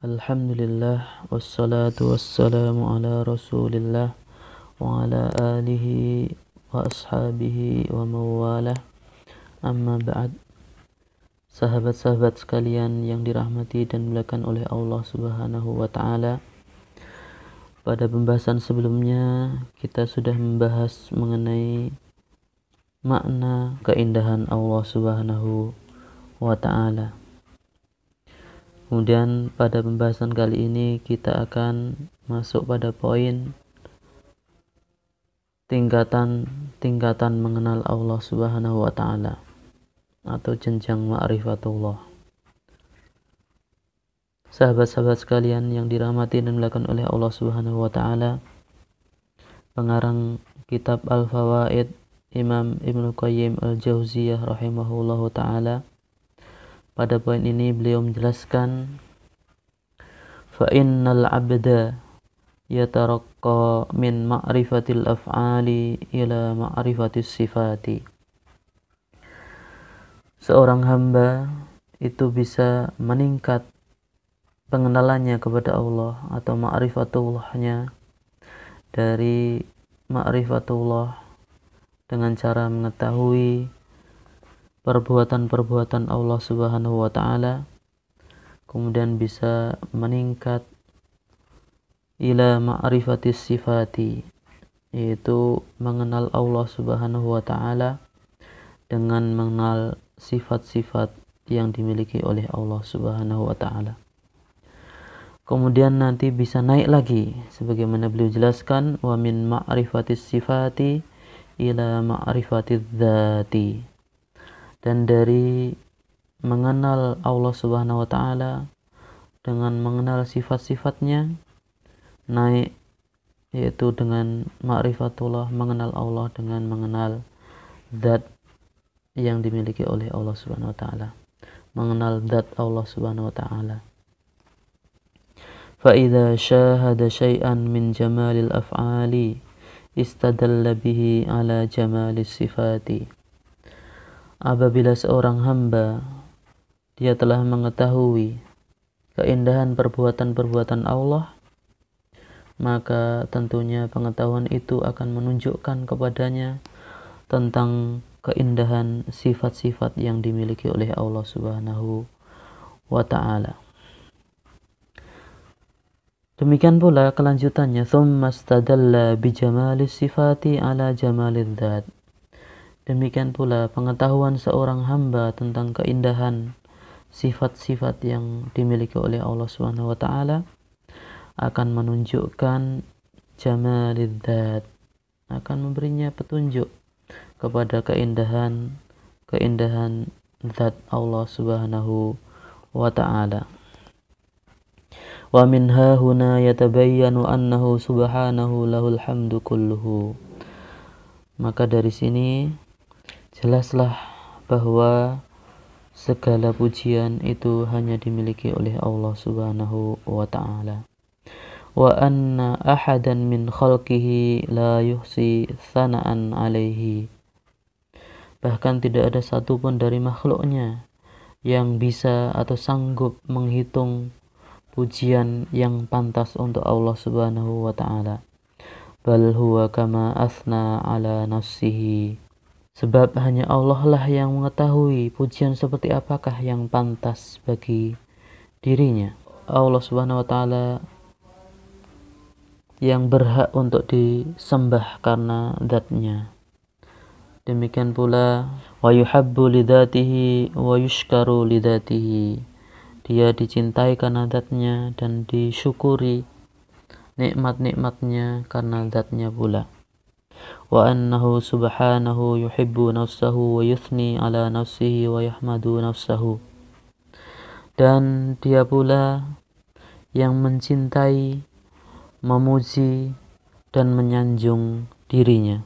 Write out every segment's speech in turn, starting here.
Alhamdulillah wassalatu wassalamu ala rasulillah wa ala alihi wa ashabihi wa mawalah, amma ba'd. Sahabat-sahabat sekalian yang dirahmati dan dimuliakan oleh Allah Subhanahu wa ta'ala, pada pembahasan sebelumnya kita sudah membahas mengenai makna keindahan Allah Subhanahu wa ta'ala. Kemudian pada pembahasan kali ini kita akan masuk pada poin tingkatan mengenal Allah Subhanahu wa ta'ala atau jenjang ma'rifatullah. Sahabat-sahabat sekalian yang dirahmati dan dimuliakan oleh Allah Subhanahu wa ta'ala, pengarang kitab Al-Fawaid Imam Ibnu Qayyim Al-Jauziyah rahimahullahu ta'ala, pada poin ini beliau menjelaskan, fa innal abda yataraqqa min ma'rifatil af'ali ila ma'rifatis sifati. Seorang hamba itu bisa meningkat pengenalannya kepada Allah atau ma'rifatullahnya dari ma'rifatullah dengan cara mengetahui perbuatan-perbuatan Allah Subhanahu wa ta'ala, kemudian bisa meningkat ila ma'rifatis sifati, yaitu mengenal Allah Subhanahu wa ta'ala dengan mengenal sifat-sifat yang dimiliki oleh Allah Subhanahu wa ta'ala. Kemudian nanti bisa naik lagi sebagaimana beliau jelaskan, wa min ma'rifatis sifati ila ma'rifatidz dzati, dan dari mengenal Allah Subhanahu wa ta'ala dengan mengenal sifat-sifatnya naik, yaitu dengan ma'rifatullah, mengenal Allah dengan mengenal zat yang dimiliki oleh Allah Subhanahu wa ta'ala, mengenal zat Allah Subhanahu wa ta'ala. Fa idza syahada syai'an min jamalil af'ali istadalla bihi ala jamalis sifati. Apabila seorang hamba dia telah mengetahui keindahan perbuatan-perbuatan Allah, maka tentunya pengetahuan itu akan menunjukkan kepadanya tentang keindahan sifat-sifat yang dimiliki oleh Allah Subhanahu wa ta'ala. Demikian pula kelanjutannya, thumma istadalla bi jamalis sifati ala jamalidz dzat. Demikian pula pengetahuan seorang hamba tentang keindahan sifat-sifat yang dimiliki oleh Allah Subhanahu wa ta'ala akan menunjukkan jamalidz dzat, akan memberinya petunjuk kepada keindahan zat Allah Subhanahu wa ta'ala. Wa min hahuna yatabayyanu annahu subhanahu lahul hamdu kulluhu. Maka dari sini jelaslah bahwa segala pujian itu hanya dimiliki oleh Allah Subhanahu wa ta'ala. Wa anna ahadan min khalqihi la yuhsi thana'an alaihi. Bahkan tidak ada satupun dari makhluknya yang bisa atau sanggup menghitung pujian yang pantas untuk Allah Subhanahu wa ta'ala. Bal huwa kama athna ala nafsihi. Sebab hanya Allah lah yang mengetahui pujian seperti apakah yang pantas bagi dirinya. Allah Subhanahu wa ta'ala yang berhak untuk disembah karena zatnya. Demikian pula wa yuhabbu lidzatihi wa yushkaru lidzatihi. Dia dicintai karena zatnya dan disyukuri nikmat-nikmatnya karena zatnya pula. Wa annahu subhanahu yuhibbu nafsahu wa yuthni ala nafsihi wa yahmadu nafsahu. Dan dia pula yang mencintai, memuji dan menyanjung dirinya.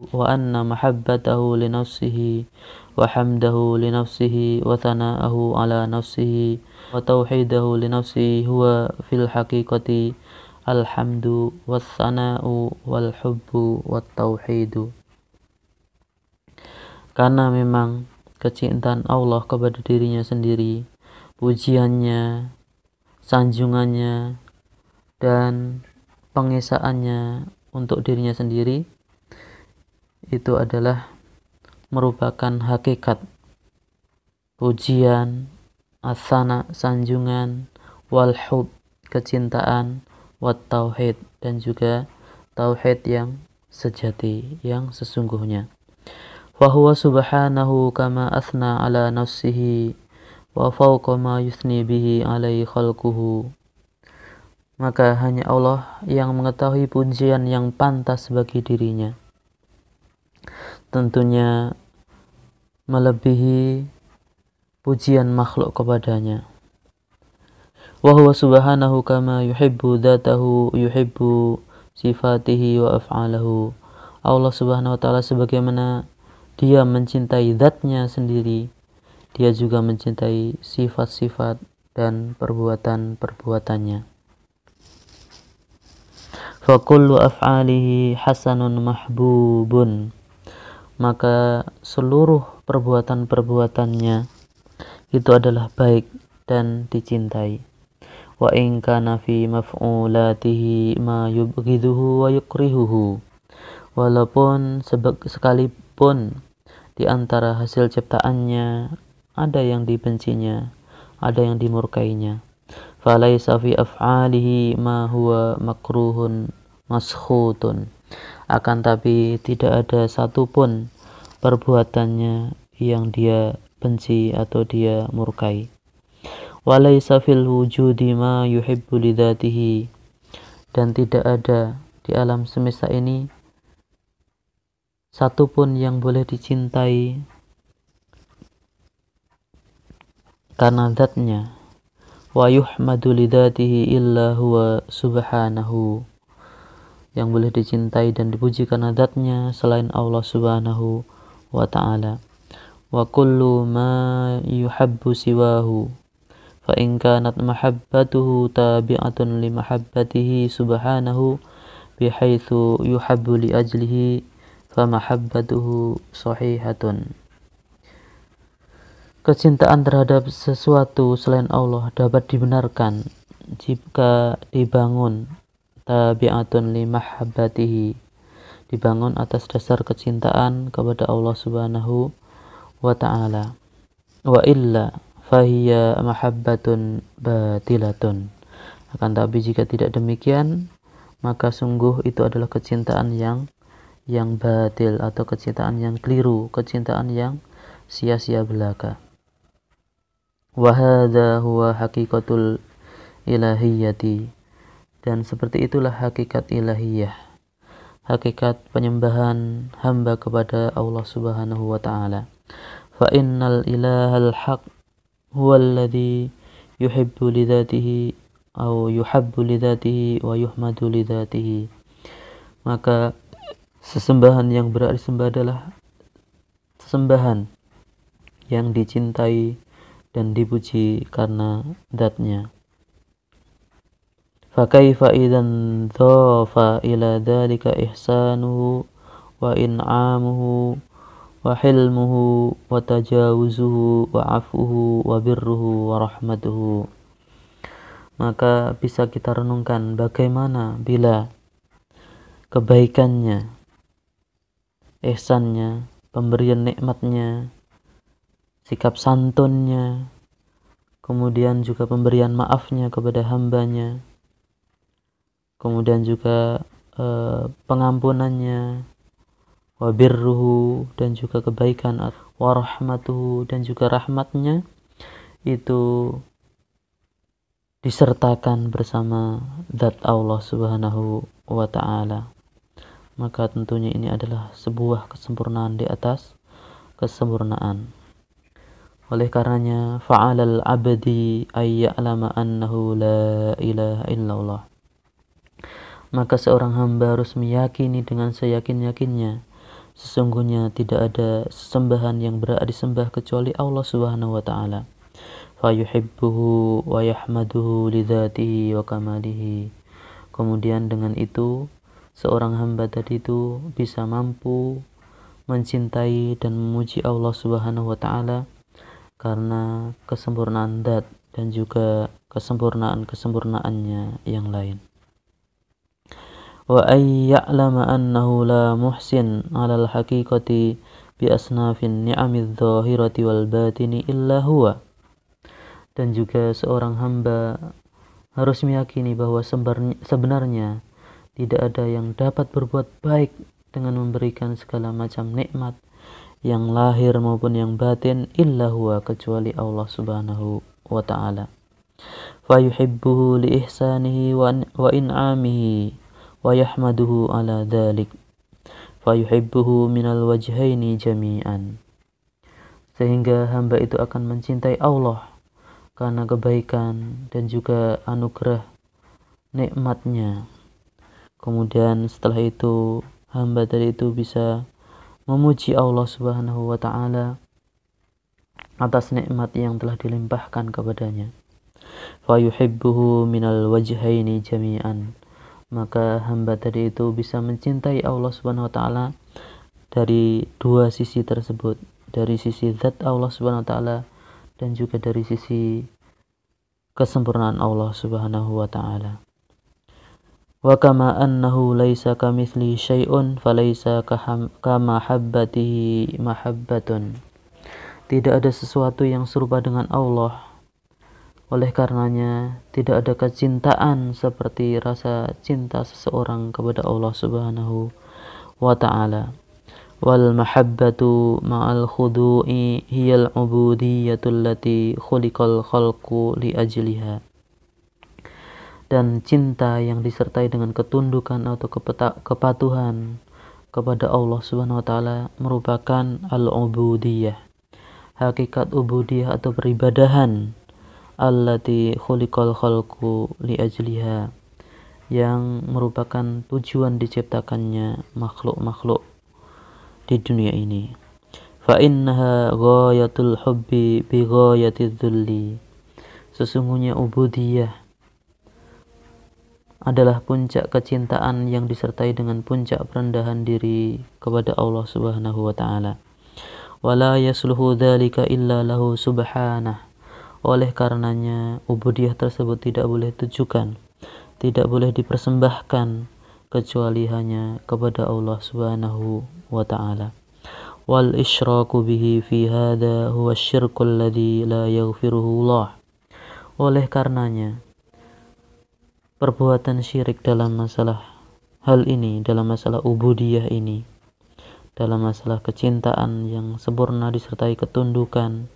Wa anna mahabbatahu li nafsihi wa hamdahu li nafsihi wa thana'ahu ala nafsihi wa tauhidahu li nafsihi huwa fil haqiqati alhamdu wassana'u wal hubbu wat tauhidu. Karena memang kecintaan Allah kepada dirinya sendiri, pujiannya sanjungannya, dan pengesaannya untuk dirinya sendiri, itu adalah merupakan hakikat pujian, asana, sanjungan, wal hub, kecintaan, wat tauhid, dan juga tauhid yang sejati, yang sesungguhnya. Fahuwa subhanahu kama athna ala nafsihi wa fawqa ma yuthni bihi alaihi khalquhu. Maka hanya Allah yang mengetahui pujian yang pantas bagi dirinya, tentunya melebihi pujian makhluk kepadanya. Wa huwa subhanahu kama yuhibbu dzatahu yuhibbu sifatihi wa af'alahu. Allah subhanahu wa ta'ala sebagaimana dia mencintai zatnya sendiri, dia juga mencintai sifat-sifat dan perbuatan-perbuatannya. Fa kullu af'alihi hasanun mahbubun. Maka seluruh perbuatan-perbuatannya itu adalah baik dan dicintai. Wa in kana fi maf'ulatihi ma yubghiduhu wa yukrihuhu. Walaupun sekalipun di antara hasil ciptaannya ada yang dibencinya, ada yang dimurkainya. Falaisa fi af'alihi ma huwa makruhun maskhutun. Akan tapi tidak ada satupun perbuatannya yang dia benci atau dia murkai. Walaisa fil wujudi ma yuhibbu lidzatihi. Dan tidak ada di alam semesta ini satupun yang boleh dicintai karena zatnya. Wa yuhmadu lidzatihi illa huwa subhanahu. Yang boleh dicintai dan dipuji karena zatnya selain Allah subhanahu wa ta'ala. Wa kullu ma yuhabbu siwahu fa in kanat mahabbatuhu tabi'atun li mahabbatihi subhanahu bihaitsu yuhabbu li ajlihi fa mahabbatuhu sahihatun. Kecintaan terhadap sesuatu selain Allah dapat dibenarkan jika dibangun tabi'atun li mahabbatihi, dibangun atas dasar kecintaan kepada Allah subhanahu wa ta'ala. Wa illa fahiya mahabbatun batilatun. Akan tapi jika tidak demikian, maka sungguh itu adalah kecintaan yang batil atau kecintaan yang keliru, kecintaan yang sia-sia belaka. Wa hadza huwa haqiqatul ilahiyyati. Dan seperti itulah hakikat ilahiyah, hakikat penyembahan hamba kepada Allah subhanahu wa ta'ala. Fa innal ilahal haq huwallazi yuhibbu lidzatihi atau yuhabbu lidzatihi wa yuhmadu lidzatihi. Maka sesembahan yang berarti sembah adalah sesembahan yang dicintai dan dipuji karena zatnya. Fa kaifa idzan dhafa ila dzalika ihsanuhu wa in'amuhu wa hilmuhu wa tajawuzuhu wa afuhu wa birruhu wa rahmatuhu. Maka bisa kita renungkan bagaimana bila kebaikannya, ihsannya, pemberian nikmatnya, sikap santunnya, kemudian juga pemberian maafnya kepada hambanya, kemudian juga pengampunannya, wa birruhu, dan juga kebaikan, wa rahmatuhu, dan juga rahmatnya itu disertakan bersama zat Allah subhanahu wa ta'ala. Maka tentunya ini adalah sebuah kesempurnaan di atas kesempurnaan. Oleh karenanya fa'alal abdi ay ya'lama annahu la ilaha illallah. Maka seorang hamba harus meyakini dengan seyakin-yakinnya sesungguhnya tidak ada sesembahan yang berhak disembah kecuali Allah subhanahu wa ta'ala. Fa yuhibbuhu wa yahmaduhu lidzatihi wa kamalihi. Kemudian dengan itu seorang hamba tadi itu bisa mampu mencintai dan memuji Allah subhanahu wa ta'ala karena kesempurnaan zat dan juga kesempurnaan-kesempurnaannya yang lain. Wa ay ya'lama annahu la muhsin 'alal haqiqati bi asnafin ni'amidz zahirati wal batini illa huwa. Dan juga seorang hamba harus meyakini bahwa sebenarnya tidak ada yang dapat berbuat baik dengan memberikan segala macam nikmat yang lahir maupun yang batin illa huwa, kecuali Allah Subhanahu wa ta'ala. Fa yuhibbuhu li ihsanihi wa in'amihi wa yahmaduhu ala dhalik. Fa yuhibbuhu minal wajhaini jami'an. Sehingga hamba itu akan mencintai Allah karena kebaikan dan juga anugerah nikmatnya. Kemudian setelah itu hamba tadi itu bisa memuji Allah Subhanahu wa ta'ala atas nikmat yang telah dilimpahkan kepadanya. Fa yuhibbuhu minal wajhaini jami'an. Maka hamba tadi itu bisa mencintai Allah Subhanahu wa ta'ala dari dua sisi tersebut, dari sisi zat Allah Subhanahu wa ta'ala dan juga dari sisi kesempurnaan Allah Subhanahu wa ta'ala. Wa kama annahu laisa kamitslihi syai'un falaisa kamahabbatihi mahabbatun. Tidak ada sesuatu yang serupa dengan Allah. Oleh karenanya tidak ada kecintaan seperti rasa cinta seseorang kepada Allah Subhanahu wa ta'ala. Wal mahabbatu ma'al khudu'i hiyal ubudiyatul lati khuliqal khalqu li ajliha. Dan cinta yang disertai dengan ketundukan atau kepatuhan kepada Allah Subhanahu wa ta'ala merupakan al-ubudiyah, hakikat ubudiyah atau peribadahan, allati khuliqal khalqu li ajliha, yang merupakan tujuan diciptakannya makhluk-makhluk di dunia ini. Fa innaha ghayatul hubbi bi ghayatiz dzulli. Sesungguhnya ubudiyah adalah puncak kecintaan yang disertai dengan puncak perendahan diri kepada Allah Subhanahu wa ta'ala. Wala yasluhu dzalika illa lahu subhanah. Oleh karenanya ubudiyah tersebut tidak boleh ditujukan, tidak boleh dipersembahkan kecuali hanya kepada Allah Subhanahu wa ta'ala. Wal isyraku bihi fi hadha huwa syirkul ladzi la yaghfiruhu Allah. Oleh karenanya perbuatan syirik dalam masalah hal ini, dalam masalah ubudiyah ini, dalam masalah kecintaan yang sempurna disertai ketundukan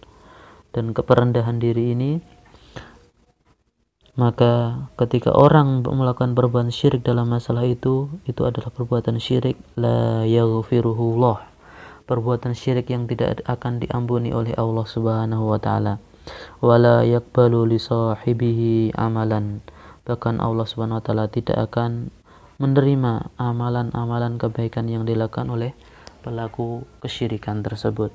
dan keperendahan diri ini, maka ketika orang melakukan perbuatan syirik dalam masalah itu adalah perbuatan syirik la yaghfiruhullah, perbuatan syirik yang tidak akan diampuni oleh Allah Subhanahu wa ta'ala. Wala yaqbalu li sahibihi amalan. Bahkan Allah Subhanahu wa ta'ala tidak akan menerima amalan-amalan kebaikan yang dilakukan oleh pelaku kesyirikan tersebut.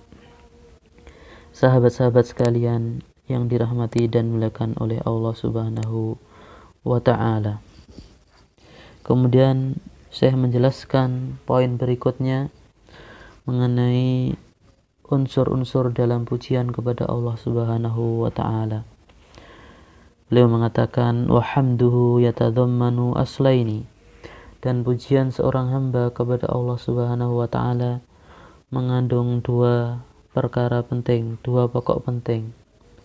Sahabat-sahabat sekalian yang dirahmati dan dimuliakan oleh Allah Subhanahu wa ta'ala. Kemudian saya menjelaskan poin berikutnya mengenai unsur-unsur dalam pujian kepada Allah Subhanahu wa ta'ala. Beliau mengatakan wa hamduhu yatadhammanu aslaini, dan pujian seorang hamba kepada Allah Subhanahu wa ta'ala mengandung dua perkara penting, dua pokok penting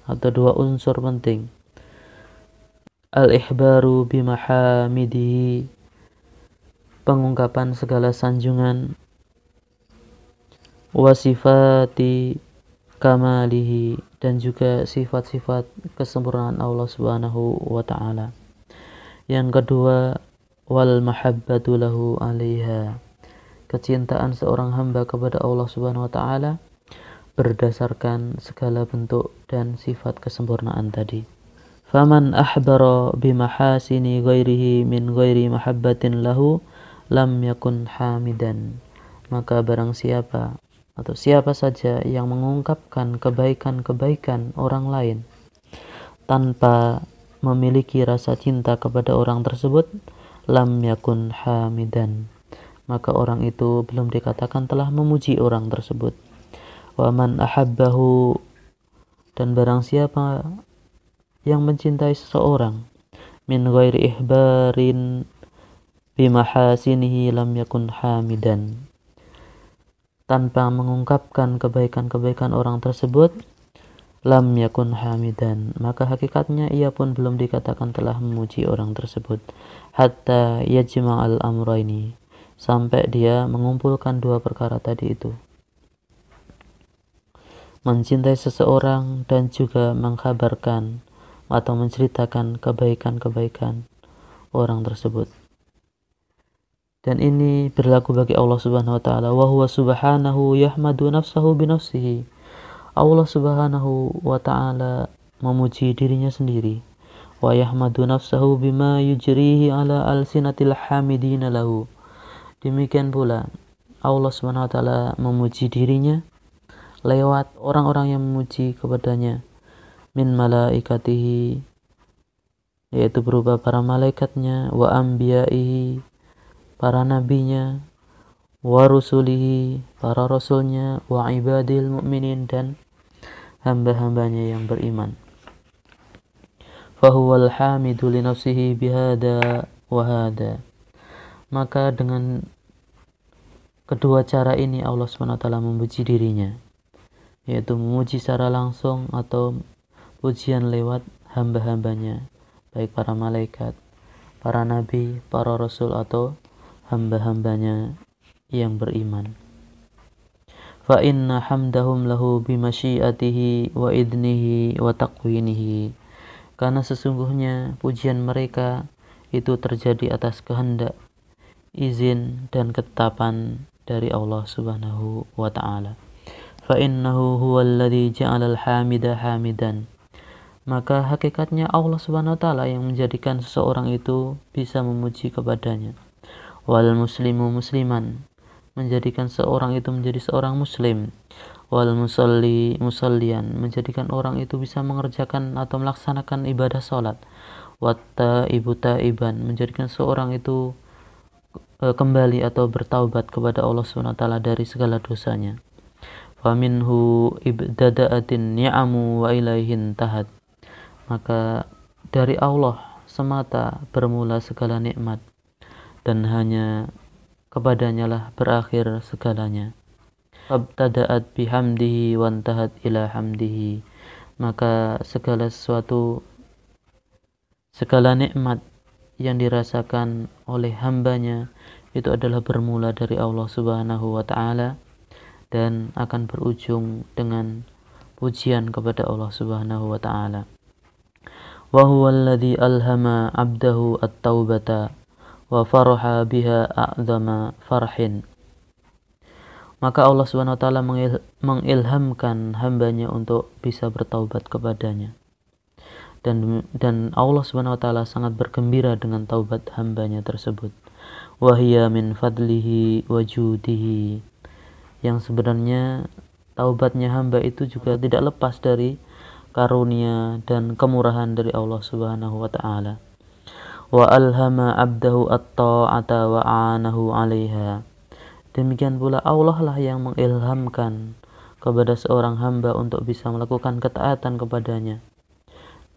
atau dua unsur penting. Al-ihbaru bimahamidihi, pengungkapan segala sanjungan, wasifati kamalihi, dan juga sifat-sifat kesempurnaan Allah Subhanahu wa ta'ala. Yang kedua, wal mahabbatu lahu 'alaiha, kecintaan seorang hamba kepada Allah Subhanahu wa ta'ala berdasarkan segala bentuk dan sifat kesempurnaan tadi. Faman ahbara bimahasini ghairihi min ghairi mahabbatin lahu lam yakun hamidan. Maka barang siapa atau siapa saja yang mengungkapkan kebaikan-kebaikan orang lain tanpa memiliki rasa cinta kepada orang tersebut, lam yakun hamidan, maka orang itu belum dikatakan telah memuji orang tersebut. Wa man ahabbahu, dan barang siapa yang mencintai seseorang min ghairi ihbarin bimahasinihi lam yakun hamidan, tanpa mengungkapkan kebaikan-kebaikan orang tersebut, lam yakun hamidan, maka hakikatnya ia pun belum dikatakan telah memuji orang tersebut. Hatta yajma'al amrayni, sampai dia mengumpulkan dua perkara tadi itu, mencintai seseorang dan juga mengkabarkan atau menceritakan kebaikan-kebaikan orang tersebut. Dan ini berlaku bagi Allah Subhanahu wa taala. Wa huwa subhanahu yahmadu nafsahu bi nafsihi. Allah Subhanahu wa taala memuji dirinya sendiri. Wa yahmadu nafsahu bima yujrihi ala alsinatil hamidina lahu. Demikian pula Allah Subhanahu wa taala memuji dirinya lewat orang-orang yang memuji kepadanya min malaikatihi, yaitu berupa para malaikatnya, wa anbiya'ihi, para nabinya, wa rusulihi, para rasulnya, wa ibadil mu'minin, dan hamba-hambanya yang beriman. Fahuwal hamidu li nafsihi bihada wa hada. Maka dengan kedua cara ini Allah SWT memuji dirinya, yaitu memuji secara langsung atau pujian lewat hamba-hambanya, baik para malaikat, para nabi, para rasul, atau hamba-hambanya yang beriman. Fa inna hamdahum lahu bimasyiatihi wa idnihi wa taqwinihi, karena sesungguhnya pujian mereka itu terjadi atas kehendak, izin, dan ketetapan dari Allah Subhanahu wa ta'ala. Fa innahu huwal ladzi ja'alal hamida hamidan, maka hakikatnya Allah Subhanahu wa ta'ala yang menjadikan seseorang itu bisa memuji kepadanya. Wal muslimu musliman, menjadikan seorang itu menjadi seorang muslim. Wal musalli musallian, menjadikan orang itu bisa mengerjakan atau melaksanakan ibadah salat. Watta ibu taiban, menjadikan seorang itu kembali atau bertaubat kepada Allah Subhanahu wa ta'ala dari segala dosanya. Faminhu ibtada'atin ni'amu wa ilaihin tahat, maka dari Allah semata bermula segala nikmat, dan hanya kepadanya lah berakhir segalanya. Abtada'at bihamdihi wantahat ila hamdihi, maka segala sesuatu, segala nikmat yang dirasakan oleh hambanya itu adalah bermula dari Allah Subhanahu wa ta'ala dan akan berujung dengan pujian kepada Allah Subhanahu wa ta'ala. Wa huwa alladhi alhama 'abdahu at-taubata wa faraha biha a'zama farhin. Maka Allah Subhanahu wa ta'ala mengilhamkan hambanya untuk bisa bertaubat kepadanya. Dan Allah Subhanahu wa ta'ala sangat bergembira dengan taubat hambanya tersebut. Wa hiya min fadlihi wa judihi, yang sebenarnya taubatnya hamba itu juga tidak lepas dari karunia dan kemurahan dari Allah Subhanahu wa ta'ala. Wa alhama 'abdahu at-ta'ata wa 'anahu 'alaiha. Demikian pula Allah lah yang mengilhamkan kepada seorang hamba untuk bisa melakukan ketaatan kepadanya,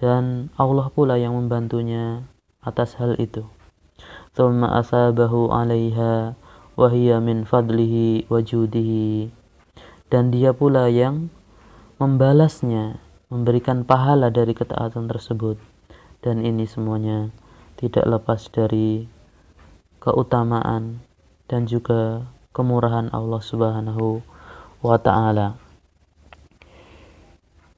dan Allah pula yang membantunya atas hal itu. Tsumma asabahu 'alaiha wa hiya min fadlihi wa judihi, dan dia pula yang membalasnya, memberikan pahala dari ketaatan tersebut, dan ini semuanya tidak lepas dari keutamaan dan juga kemurahan Allah Subhanahu wa ta'ala.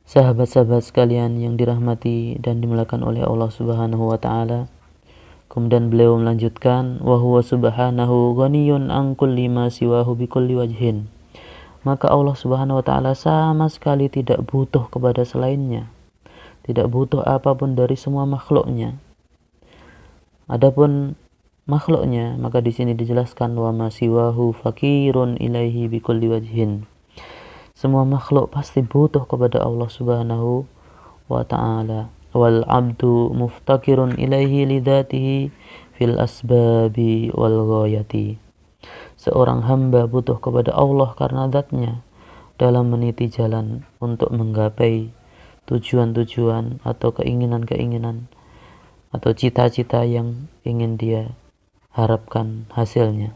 Sahabat-sahabat sekalian yang dirahmati dan dimuliakan oleh Allah Subhanahu wa ta'ala, kemudian beliau melanjutkan, wa huwa subhanahu ghaniyun an kulli ma siwahu bi kulli wajhin. Maka Allah Subhanahu wa ta'ala sama sekali tidak butuh kepada selainnya, tidak butuh apapun dari semua makhluknya. Adapun makhluknya, maka di sini dijelaskan wa ma siwahu fakirun ilaihi bi kulli wajhin. Semua makhluk pasti butuh kepada Allah Subhanahu wa ta'ala. Wal abdu muftakirun ilaihi lidatihi fil asbabi wal ghayati. Seorang hamba butuh kepada Allah karena zatnya dalam meniti jalan untuk menggapai tujuan-tujuan atau keinginan-keinginan atau cita-cita yang ingin dia harapkan hasilnya.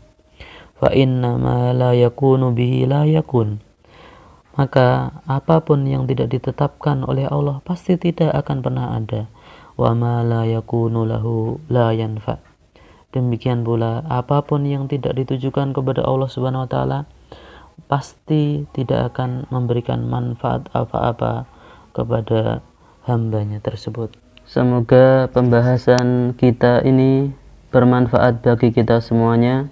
Fa inna ma la yakunu bihi la yakun. Maka apapun yang tidak ditetapkan oleh Allah pasti tidak akan pernah ada. Wa ma la yakunu lahu la yanfa. Demikian pula apapun yang tidak ditujukan kepada Allah Subhanahu wa taala pasti tidak akan memberikan manfaat apa-apa kepada hambanya tersebut. Semoga pembahasan kita ini bermanfaat bagi kita semuanya.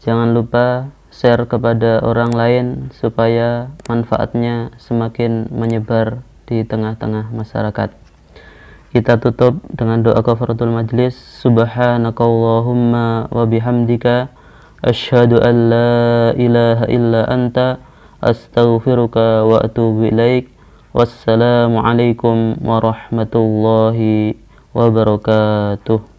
Jangan lupa share kepada orang lain supaya manfaatnya semakin menyebar di tengah-tengah masyarakat. Kita tutup dengan doa kafaratul majlis. Subhanakallahumma wa bihamdika asyhadu an la ilaha illa anta astaghfiruka wa atubu ilaik. Wassalamualaikum warahmatullahi wabarakatuh.